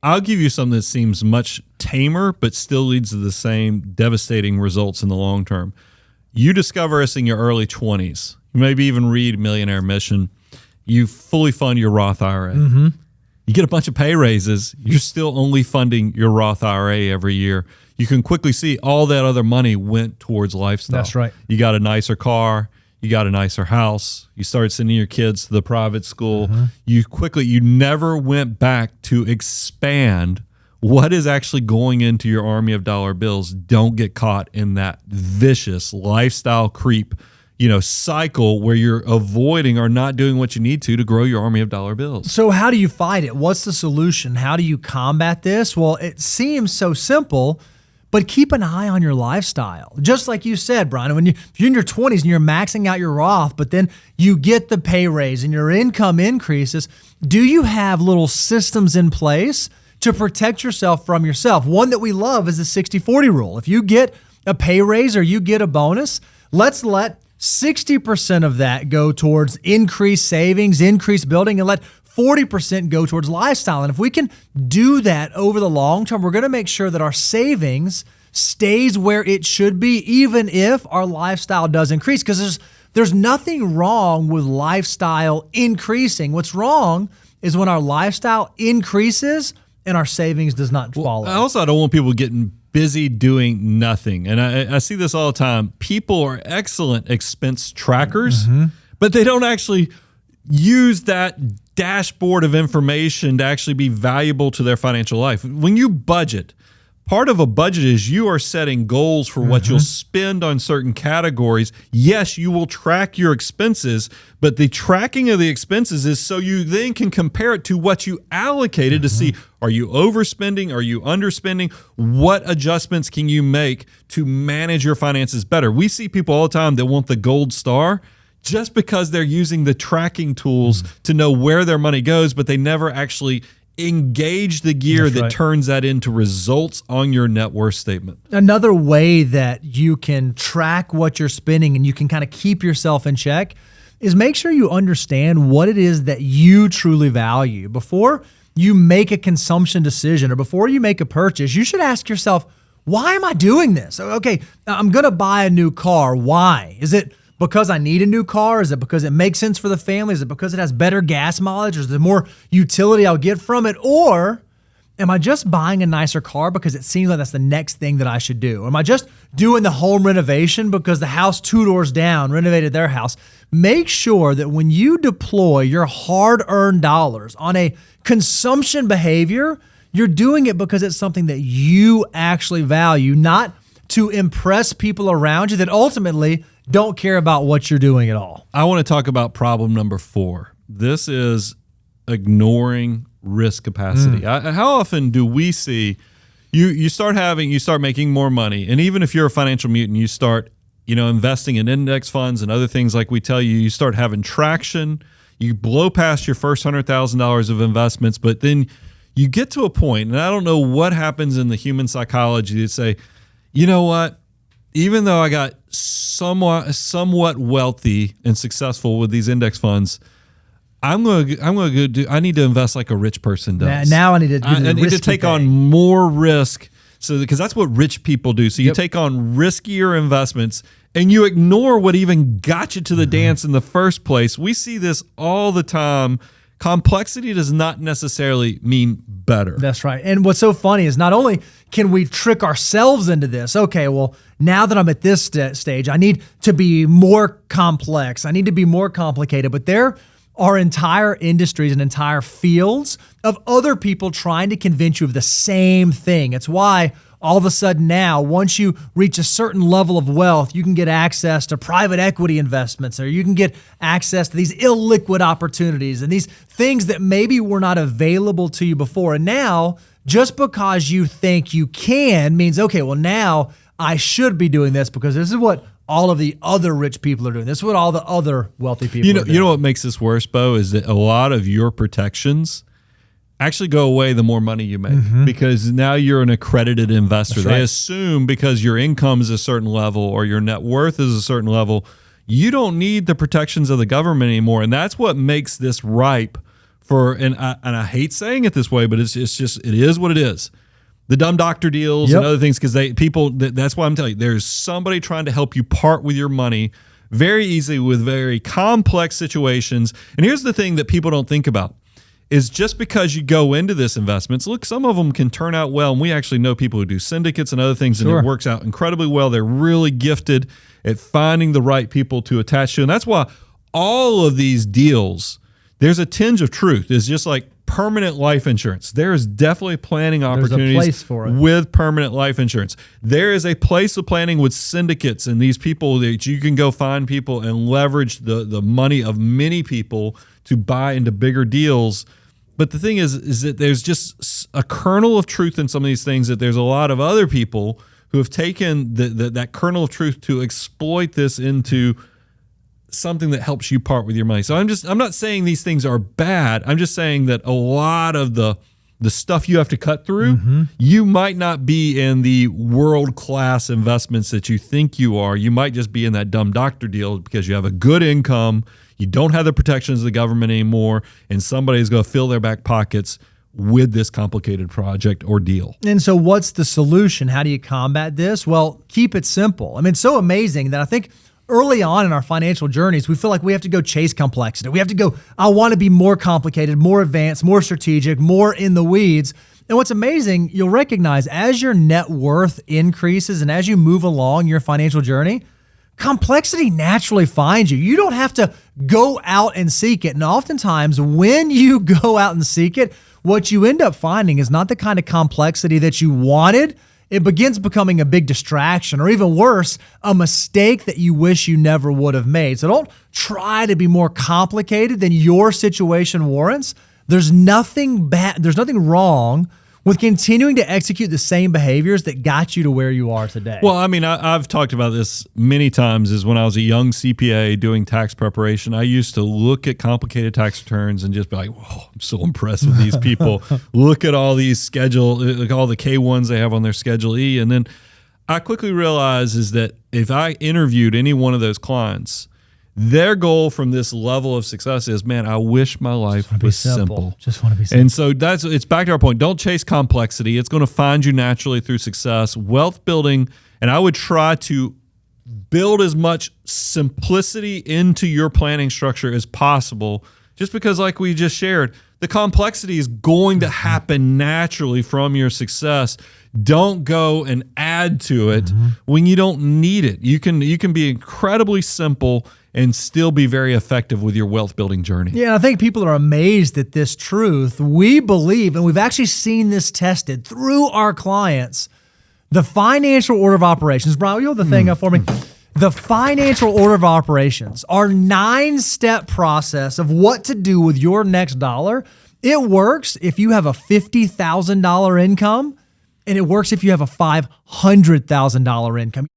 I'll give you something that seems much tamer, but still leads to the same devastating results in the long term. You discover us in your early 20s. You maybe even read Millionaire Mission. You fully fund your Roth IRA. Mm-hmm. You get a bunch of pay raises. You're still only funding your Roth IRA every year. You can quickly see all that other money went towards lifestyle. That's right. You got a nicer car. You got a nicer house. You started sending your kids to the private school. You never went back to expand what is actually going into your army of dollar bills. Don't get caught in that vicious lifestyle creep, cycle where you're avoiding or not doing what you need to grow your army of dollar bills. So how do you fight it? What's the solution? How do you combat this? Well, it seems so simple, but keep an eye on your lifestyle. Just like you said, Brian, if you're in your 20s and you're maxing out your Roth, but then you get the pay raise and your income increases, do you have little systems in place to protect yourself from yourself? One that we love is the 60-40 rule. If you get a pay raise or you get a bonus, let's let 60% of that go towards increased savings, increased building, and let 40% go towards lifestyle. And if we can do that over the long term, we're going to make sure that our savings stays where it should be, even if our lifestyle does increase. Because there's nothing wrong with lifestyle increasing. What's wrong is when our lifestyle increases and our savings does not follow. I don't want people getting busy doing nothing. And I see this all the time. People are excellent expense trackers, but they don't actually use that dashboard of information to actually be valuable to their financial life. When you budget, part of a budget is you are setting goals for what you'll spend on certain categories. Yes, you will track your expenses, but the tracking of the expenses is so you then can compare it to what you allocated to see, are you overspending? Are you underspending? What adjustments can you make to manage your finances better? We see people all the time that want the gold star just because they're using the tracking tools to know where their money goes, but they never actually engage the gear that turns that into results on your net worth statement. Another way that you can track what you're spending and you can kind of keep yourself in check is make sure you understand what it is that you truly value. Before you make a consumption decision or before you make a purchase, you should ask yourself, why am I doing this? Okay, I'm going to buy a new car. Why? Is it because I need a new car? Is it because it makes sense for the family? Is it because it has better gas mileage? Or is there more utility I'll get from it? Or am I just buying a nicer car because it seems like that's the next thing that I should do? Or am I just doing the home renovation because the house 2 doors down renovated their house? Make sure that when you deploy your hard-earned dollars on a consumption behavior, you're doing it because it's something that you actually value, not to impress people around you that ultimately don't care about what you're doing at all. I want to talk about problem number 4. This is ignoring risk capacity. How often do we see you start making more money, and even if you're a financial mutant, you start investing in index funds and other things like we tell you, you start having traction, you blow past your first $100,000 of investments, but then you get to a point, and I don't know what happens in the human psychology to say, you know what? Even though I got somewhat wealthy and successful with these index funds, I need to invest like a rich person does. Now I need to take on more risk, because that's what rich people do. So you take on riskier investments and you ignore what even got you to the dance in the first place. We see this all the time. Complexity does not necessarily mean better. That's right. And what's so funny is not only can we trick ourselves into this, okay, well, now that I'm at this stage, I need to be more complex. I need to be more complicated. But there are entire industries and entire fields of other people trying to convince you of the same thing. It's why all of a sudden now, once you reach a certain level of wealth, you can get access to private equity investments, or you can get access to these illiquid opportunities and these things that maybe were not available to you before. And now, just because you think you can means, okay, well, now I should be doing this because this is what all of the other rich people are doing. This is what all the other wealthy people are doing. You know what makes this worse, Bo, is that a lot of your protections actually go away the more money you make, because now you're an accredited investor. They assume because your income is a certain level or your net worth is a certain level, you don't need the protections of the government anymore. And that's what makes this ripe and I hate saying it this way, but it is what it is. The dumb doctor deals and other things, because that's why I'm telling you, there's somebody trying to help you part with your money very easily with very complex situations. And here's the thing that people don't think about is just because you go into this investments, look, some of them can turn out well. And we actually know people who do syndicates and other things, and it works out incredibly well. They're really gifted at finding the right people to attach to. And that's why all of these deals, there's a tinge of truth. It's just like permanent life insurance. There is definitely planning opportunities place for it. with permanent life insurance. There is a place of planning with syndicates and these people that you can go find people and leverage the money of many people to buy into bigger deals. But the thing is that there's just a kernel of truth in some of these things, that there's a lot of other people who have taken that kernel of truth to exploit this into something that helps you part with your money. So I'm not saying these things are bad. I'm just saying that a lot of the stuff you have to cut through, you might not be in the world-class investments that you think you are. You might just be in that dumb doctor deal because you have a good income, you don't have the protections of the government anymore, and somebody's going to fill their back pockets with this complicated project or deal. And so what's the solution? How do you combat this? Well, keep it simple. I mean, it's so amazing that I think early on in our financial journeys, we feel like we have to go chase complexity. We have to go, I want to be more complicated, more advanced, more strategic, more in the weeds. And what's amazing, you'll recognize as your net worth increases and as you move along your financial journey, complexity naturally finds you. You don't have to go out and seek it. And oftentimes when you go out and seek it, what you end up finding is not the kind of complexity that you wanted. It begins becoming a big distraction, or even worse, a mistake that you wish you never would have made. So don't try to be more complicated than your situation warrants. There's nothing bad. There's nothing wrong with continuing to execute the same behaviors that got you to where you are today. Well, I mean, I've talked about this many times. Is when I was a young CPA doing tax preparation, I used to look at complicated tax returns and just be like, whoa, I'm so impressed with these people. Look at all these like all the K1s they have on their Schedule E. And then I quickly realized is that if I interviewed any one of those clients, their goal from this level of success is, man, I wish my life was simple. Just want to be simple. And so it's back to our point. Don't chase complexity. It's going to find you naturally through success. Wealth building, and I would try to build as much simplicity into your planning structure as possible, just because, like we just shared, the complexity is going to happen naturally from your success. Don't go and add to it when you don't need it. You can be incredibly simple and still be very effective with your wealth building journey. Yeah, I think people are amazed at this truth. We believe, and we've actually seen this tested through our clients, the financial order of operations. Brian, will you hold the thing up for me? The financial order of operations, our 9-step process of what to do with your next dollar. It works if you have a $50,000 income, and it works if you have a $500,000 income.